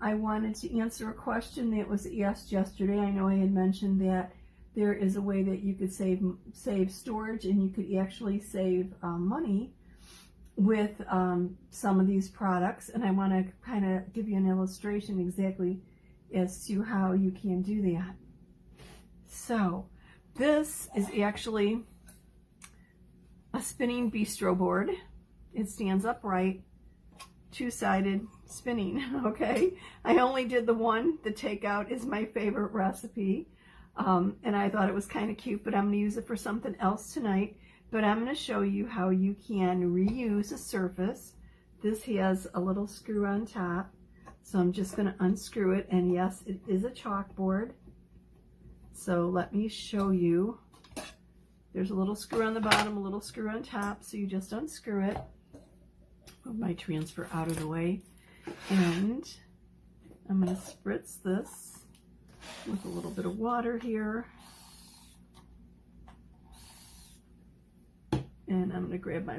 I wanted to answer a question that was asked yesterday. I know I had mentioned that there is a way that you could save storage, and you could actually save money with some of these products, and I want to kind of give you an illustration exactly as to how you can do that. So this is actually a spinning bistro board. It stands upright, two-sided spinning. Okay, I only did the one. The takeout is my favorite recipe, and I thought it was kind of cute, but I'm going to use it for something else tonight. But I'm going to show you how you can reuse a surface. This has a little screw on top, so I'm just going to unscrew it, and yes, it is a chalkboard. So let me show you. There's a little screw on the bottom, a little screw on top, so you just unscrew it. Move my transfer out of the way, and I'm going to spritz this with a little bit of water here. And I'm going to grab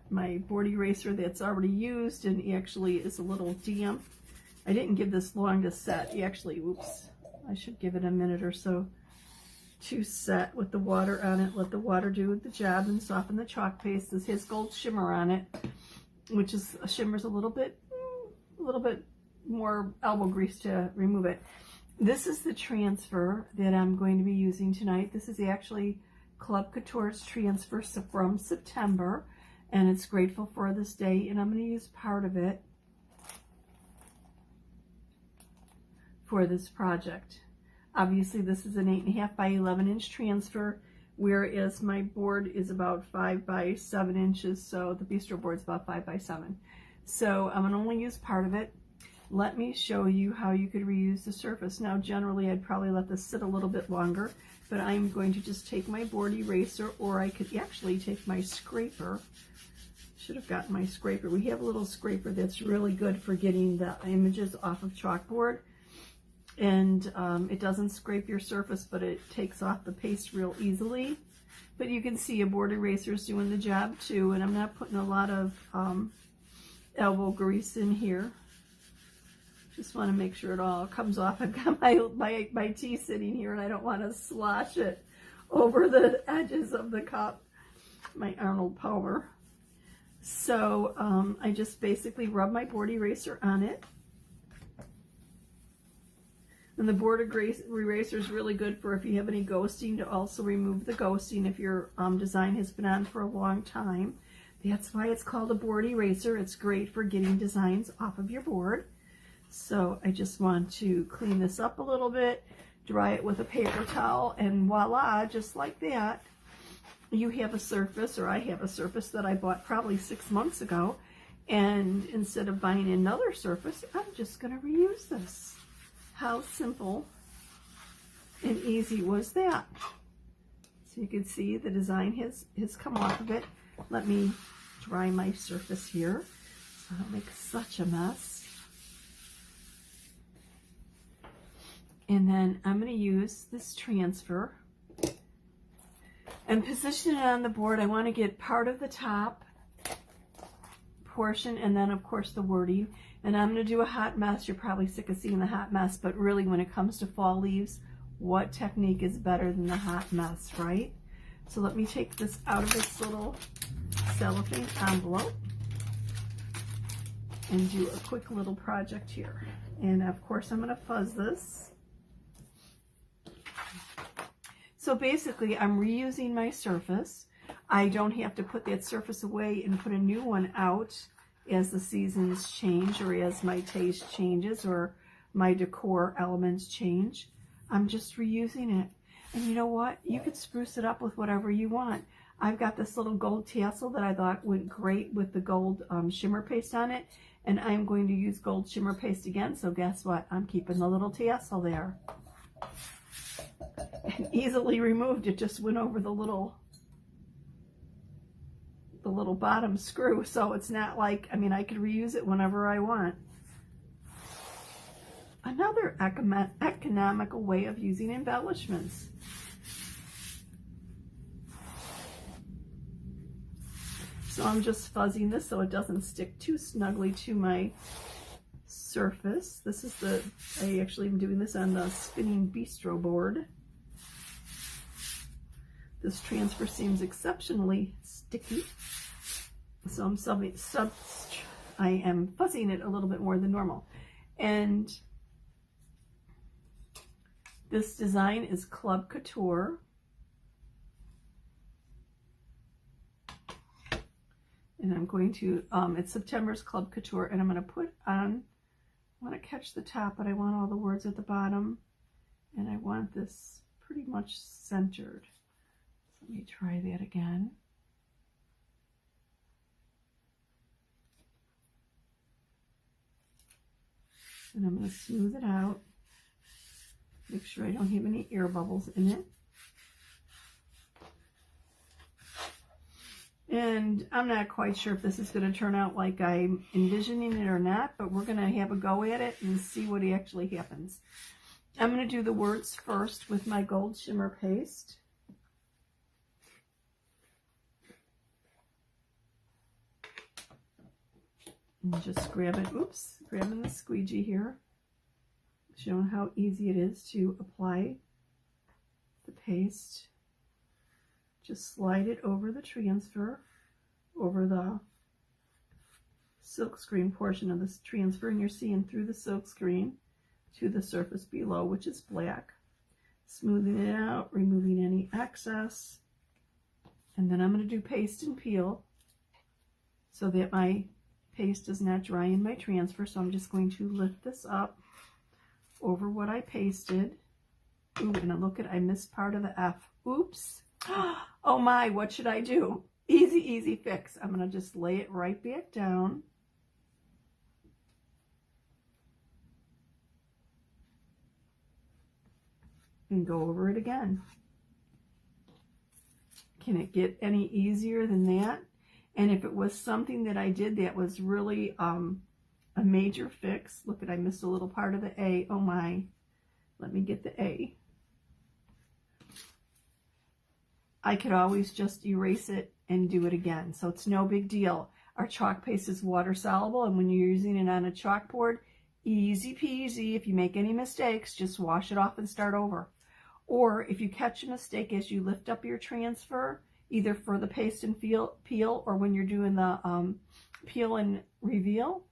my board eraser that's already used and actually is a little damp. I didn't give this long to set. Actually, oops, I should give it a minute or so to set with the water on it. Let the water do the job and soften the chalk paste. This has gold shimmer on it, which is shimmers a little bit more elbow grease to remove it. This is the transfer that I'm going to be using tonight. This is actually Club Couture's transfer from September, and it's grateful for this day, and I'm going to use part of it for this project. Obviously this is an 8.5 by 11 inch transfer, whereas my board is about 5 by 7 inches, so the bistro board is about 5 by 7. So I'm going to only use part of it. Let me show you how you could reuse the surface. Now generally I'd probably let this sit a little bit longer, but I'm going to just take my board eraser, or I could actually take my scraper. Should have gotten my scraper. We have a little scraper that's really good for getting the images off of chalkboard, and it doesn't scrape your surface, but it takes off the paste real easily. But you can see a board eraser is doing the job too, and I'm not putting a lot of elbow grease in here. Just want to make sure it all comes off. I've got my tea sitting here, and I don't want to slosh it over the edges of the cup, my Arnold Palmer. So I just basically rub my board eraser on it. And the board eraser is really good for if you have any ghosting, to also remove the ghosting if your design has been on for a long time. That's why it's called a board eraser. It's great for getting designs off of your board. So I just want to clean this up a little bit, dry it with a paper towel, and voila, just like that, you have a surface, or I have a surface that I bought probably 6 months ago, and instead of buying another surface, I'm just going to reuse this. How simple and easy was that? So you can see the design has come off of it. Let me dry my surface here so I don't make such a mess. And then I'm going to use this transfer and position it on the board. I want to get part of the top portion, and then of course the wording. And I'm going to do a hot mess. You're probably sick of seeing the hot mess, but really when it comes to fall leaves, what technique is better than the hot mess, right? So let me take this out of this little cellophane envelope and do a quick little project here. And of course I'm going to fuzz this. So basically I'm reusing my surface. I don't have to put that surface away and put a new one out as the seasons change, or as my taste changes, or my decor elements change. I'm just reusing it. And you know what? You could spruce it up with whatever you want. I've got this little gold tassel that I thought went great with the gold shimmer paste on it, and I'm going to use gold shimmer paste again, so guess what? I'm keeping the little tassel there. And easily removed. It just went over the little bottom screw, so it's not like, I mean, I could reuse it whenever I want. Another economical way of using embellishments. So I'm just fuzzing this so it doesn't stick too snugly to my surface. This is I actually am doing this on the spinning bistro board. This transfer seems exceptionally sticky, so I am fuzzing it a little bit more than normal. And this design is Club Couture. And I'm going to, it's September's Club Couture, and I'm going to put on, I want to catch the top, but I want all the words at the bottom, and I want this pretty much centered. So let me try that again. And I'm going to smooth it out. Make sure I don't have any air bubbles in it. And I'm not quite sure if this is going to turn out like I'm envisioning it or not, but we're going to have a go at it and see what actually happens. I'm going to do the words first with my gold shimmer paste. And just grab it, grabbing the squeegee here, showing how easy it is to apply the paste. Just slide it over the transfer, over the silkscreen portion of this transfer, and you're seeing through the silkscreen to the surface below, which is black. Smoothing it out, removing any excess. And then I'm going to do paste and peel so that my paste does not dry in my transfer. So I'm just going to lift this up over what I pasted. Ooh, and look at, I missed part of the F. Oops. Oh my, what should I do? Easy, easy fix. I'm going to just lay it right back down. And go over it again. Can it get any easier than that? And if it was something that I did that was really a major fix, look at, I missed a little part of the A. Oh my, let me get the A. I could always just erase it and do it again. So it's no big deal. Our chalk paste is water soluble, and when you're using it on a chalkboard, easy peasy. If you make any mistakes, just wash it off and start over. Or if you catch a mistake as you lift up your transfer, either for the paste and peel or when you're doing the peel and reveal,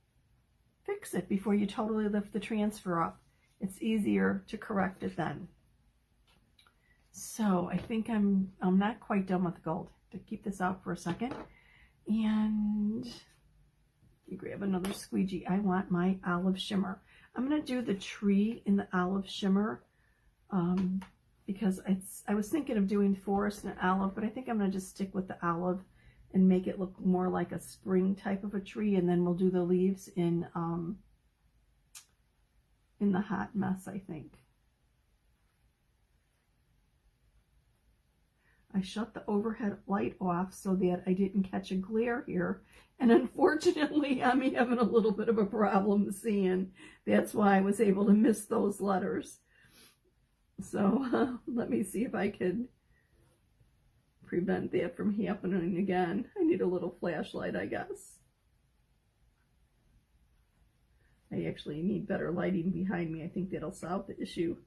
fix it before you totally lift the transfer up. It's easier to correct it then. So I think I'm not quite done with the gold. To keep this out for a second, and you grab another squeegee. I want my olive shimmer. I'm going to do the tree in the olive shimmer because I was thinking of doing forest and olive, but I think I'm going to just stick with the olive and make it look more like a spring type of a tree, and then we'll do the leaves in the hot mess, I think. I shut the overhead light off so that I didn't catch a glare here. And unfortunately, I'm having a little bit of a problem seeing. That's why I was able to miss those letters. So let me see if I could prevent that from happening again. I need a little flashlight, I guess. I actually need better lighting behind me. I think that'll solve the issue.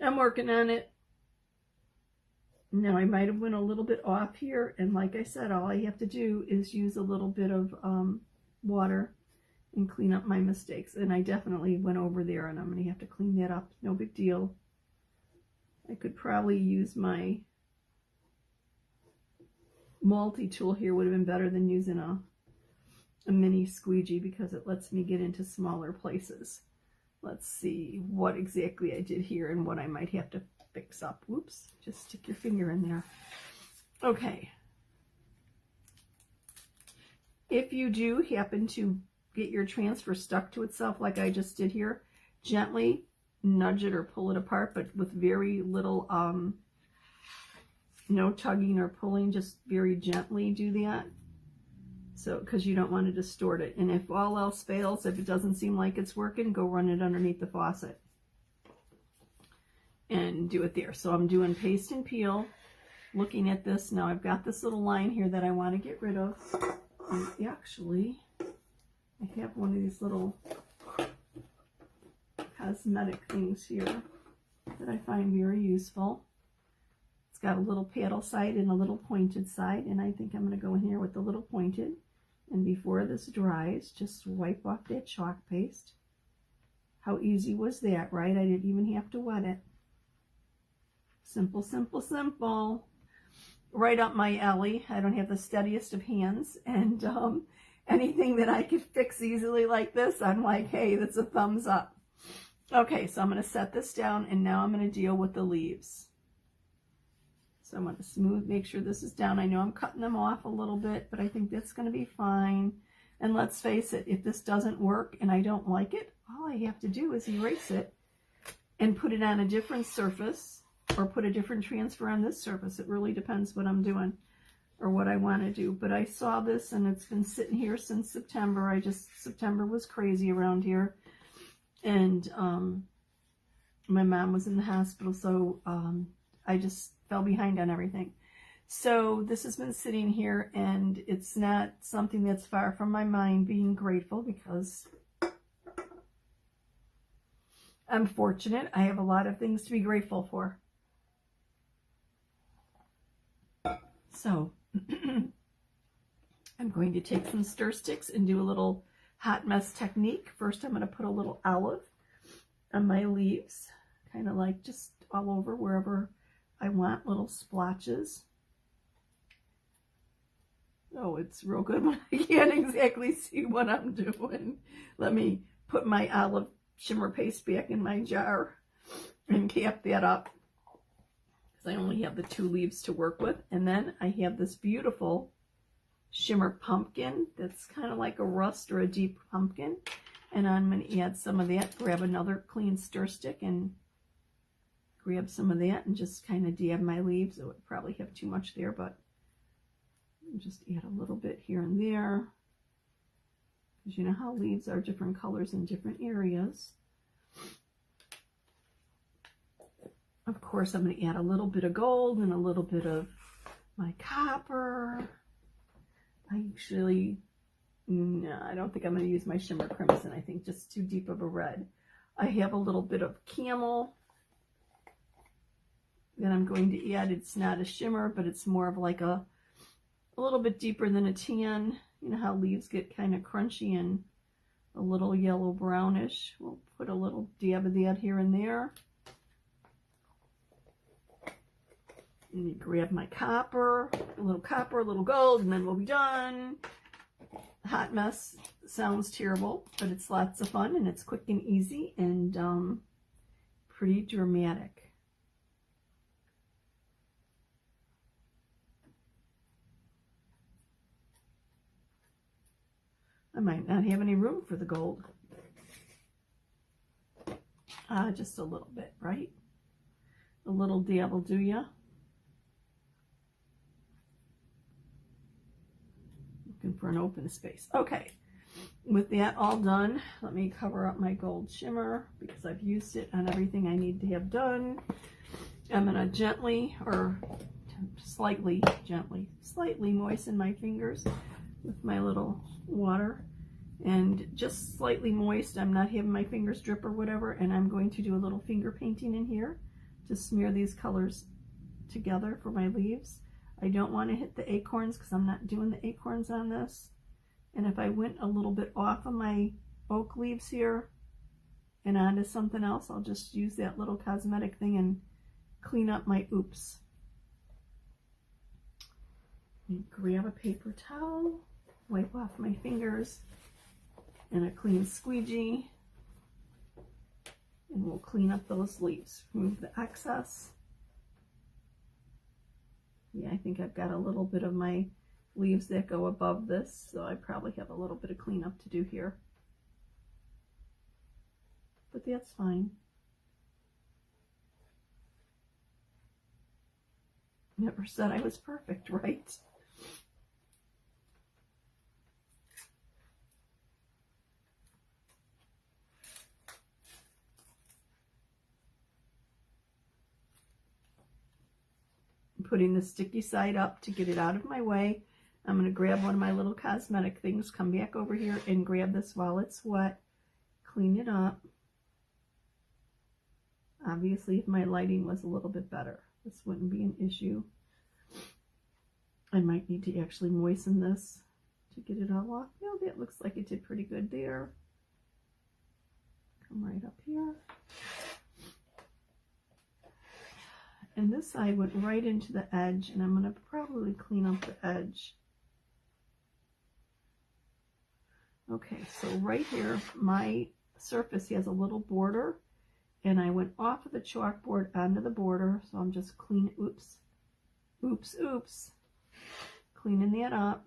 I'm working on it. Now I might have went a little bit off here, and like I said, all I have to do is use a little bit of water and clean up my mistakes. And I definitely went over there, and I'm going to have to clean that up. No big deal. I could probably use my multi-tool here. Would have been better than using a mini squeegee because it lets me get into smaller places. Let's see what exactly I did here and what I might have to fix up. Whoops, just stick your finger in there. Okay. If you do happen to get your transfer stuck to itself like I just did here, gently nudge it or pull it apart, but with very little, no tugging or pulling, just very gently do that. So, because you don't want to distort it. And if all else fails, if it doesn't seem like it's working, go run it underneath the faucet and do it there. So I'm doing paste and peel, looking at this. Now I've got this little line here that I want to get rid of. And actually, I have one of these little cosmetic things here that I find very useful. It's got a little paddle side and a little pointed side, and I think I'm going to go in here with the little pointed. And before this dries, just wipe off that chalk paste. How easy was that, right? I didn't even have to wet it. Simple, simple, simple. Right up my alley. I don't have the steadiest of hands, and anything that I could fix easily like this, I'm like, hey, that's a thumbs up. Okay, so I'm going to set this down, and now I'm going to deal with the leaves. So I'm going to smooth, make sure this is down. I know I'm cutting them off a little bit, but I think that's going to be fine. And let's face it, if this doesn't work and I don't like it, all I have to do is erase it and put it on a different surface, or put a different transfer on this surface. It really depends what I'm doing or what I want to do. But I saw this, and it's been sitting here since September. September was crazy around here. And my mom was in the hospital, so I just fell behind on everything. So this has been sitting here, and it's not something that's far from my mind being grateful, because I'm fortunate. I have a lot of things to be grateful for. So I'm going to take some stir sticks and do a little hot mess technique. First, I'm going to put a little olive on my leaves, kind of like just all over wherever I want, little splotches. Oh, it's real good when I can't exactly see what I'm doing. Let me put my olive shimmer paste back in my jar and cap that up, because I only have the 2 leaves to work with. And then I have this beautiful shimmer pumpkin that's kind of like a rust or a deep pumpkin, and I'm going to add some of that. Grab another clean stir stick and grab some of that and just kind of dab my leaves. I would probably have too much there, but just add a little bit here and there, because you know how leaves are different colors in different areas. Of course, I'm going to add a little bit of gold and a little bit of my copper. No, I don't think I'm going to use my shimmer crimson. I think just too deep of a red. I have a little bit of camel that I'm going to add. It's not a shimmer, but it's more of like a little bit deeper than a tan. You know how leaves get kind of crunchy and a little yellow brownish. We'll put a little dab of that here and there. And you grab my copper, a little gold, and then we'll be done. Hot mess sounds terrible, but it's lots of fun, and it's quick and easy, and pretty dramatic. I might not have any room for the gold. Just a little bit, right? A little dab will do ya. Looking for an open space. Okay, with that all done, let me cover up my gold shimmer, because I've used it on everything I need to have done. I'm going to gently, or slightly moisten my fingers with my little water, and just slightly moist. I'm not having my fingers drip or whatever, and I'm going to do a little finger painting in here to smear these colors together for my leaves. I don't want to hit the acorns, because I'm not doing the acorns on this. And if I went a little bit off of my oak leaves here and onto something else, I'll just use that little cosmetic thing and clean up my oops. And grab a paper towel, wipe off my fingers, and a clean squeegee, and we'll clean up those leaves. Remove the excess. Yeah, I think I've got a little bit of my leaves that go above this, so I probably have a little bit of cleanup to do here. But that's fine. Never said I was perfect, right? Putting the sticky side up to get it out of my way. I'm going to grab one of my little cosmetic things, come back over here and grab this while it's wet, clean it up. Obviously, if my lighting was a little bit better, this wouldn't be an issue. I might need to actually moisten this to get it all off. Yeah, that looks like it did pretty good there. Come right up here. And this side went right into the edge, and I'm going to probably clean up the edge. Okay, so right here, my surface has a little border, and I went off of the chalkboard onto the border, so I'm just cleaning, oops, cleaning that up.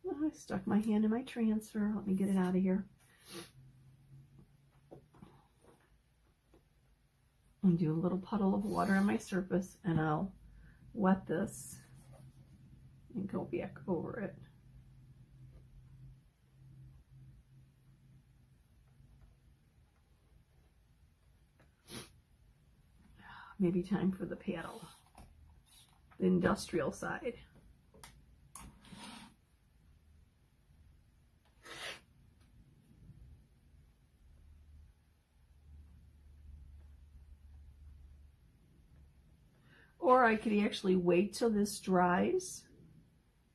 Oh, I stuck my hand in my transfer. Let me get it out of here. And do a little puddle of water on my surface, and I'll wet this and go back over it. Maybe time for the paddle, the industrial side. Or I could actually wait till this dries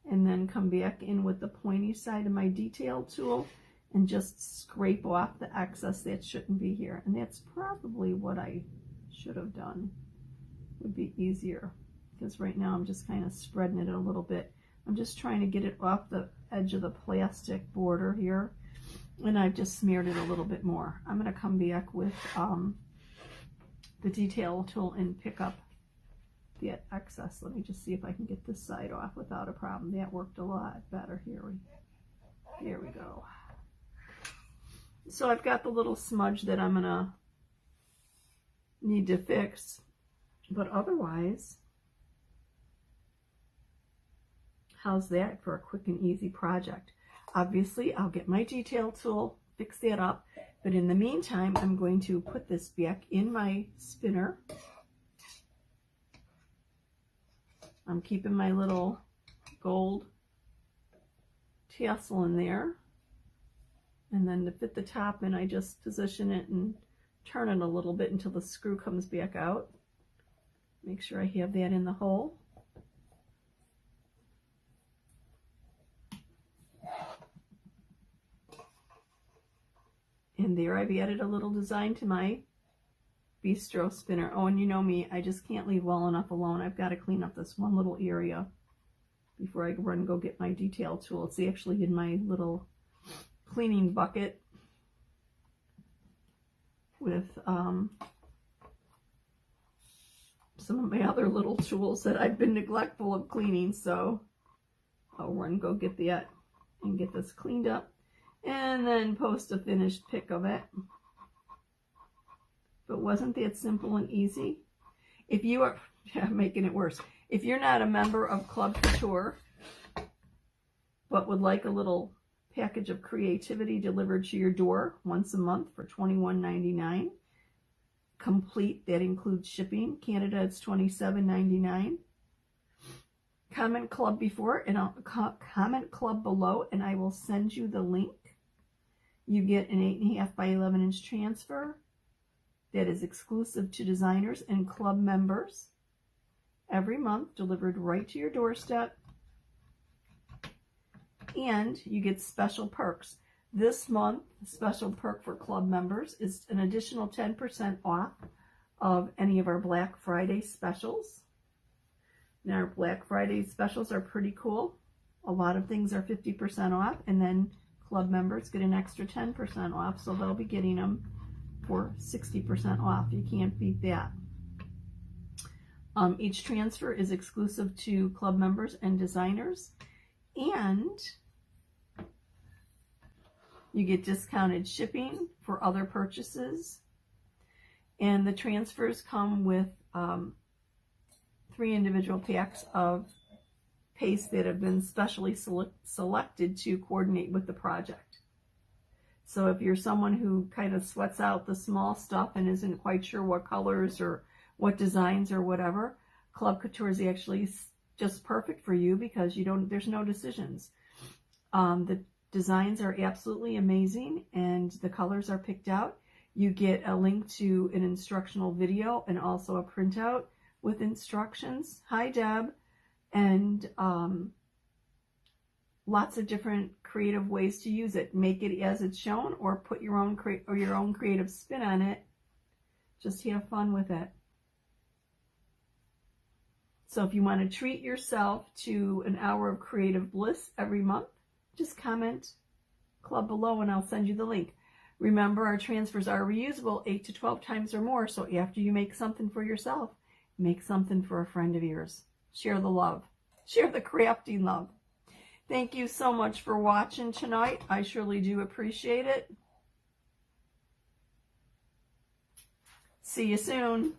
and then come back in with the pointy side of my detail tool and just scrape off the excess that shouldn't be here. And that's probably what I should have done. Would be easier, because right now I'm just kind of spreading it a little bit. I'm just trying to get it off the edge of the plastic border here, and I've just smeared it a little bit more. I'm going to come back with the detail tool and pick up the excess. Let me just see if I can get this side off without a problem. That worked a lot better. Here we go. So I've got the little smudge that I'm going to need to fix. But otherwise, how's that for a quick and easy project? Obviously, I'll get my detail tool, fix that up. But in the meantime, I'm going to put this back in my spinner. I'm keeping my little gold tassel in there. And then to fit the top in, I just position it and turn it a little bit until the screw comes back out. Make sure I have that in the hole. And there I've added a little design to my bistro spinner. Oh, and you know me, I just can't leave well enough alone. I've got to clean up this one little area before I run and go get my detail tool. It's actually in my little cleaning bucket with some of my other little tools that I've been neglectful of cleaning, so I'll run and go get that and get this cleaned up and then post a finished pic of it. But wasn't that simple and easy? If you are making it worse, if you're not a member of Club Couture but would like a little package of creativity delivered to your door once a month for $21.99, complete, that includes shipping. Canada, it's $27.99. Comment club before, and I'll comment club below, and I will send you the link. You get an 8.5 by 11 inch transfer that is exclusive to designers and club members every month, delivered right to your doorstep. And you get special perks. This month, the special perk for club members is an additional 10% off of any of our Black Friday specials. Now, our Black Friday specials are pretty cool. A lot of things are 50% off, and then club members get an extra 10% off, so they'll be getting them for 60% off. You can't beat that. Each transfer is exclusive to club members and designers, and you get discounted shipping for other purchases. And the transfers come with 3 individual packs of paste that have been specially selected to coordinate with the project. So if you're someone who kind of sweats out the small stuff and isn't quite sure what colors or what designs or whatever, Club Couture is actually just perfect for you, because there's no decisions. The designs are absolutely amazing, and the colors are picked out. You get a link to an instructional video and also a printout with instructions. Hi, Deb. And lots of different creative ways to use it. Make it as it's shown, or put your own creative spin on it. Just have fun with it. So if you want to treat yourself to an hour of creative bliss every month, just comment club below and I'll send you the link. Remember, our transfers are reusable 8 to 12 times or more, so after you make something for yourself, make something for a friend of yours. Share the love. Share the crafting love. Thank you so much for watching tonight. I surely do appreciate it. See you soon.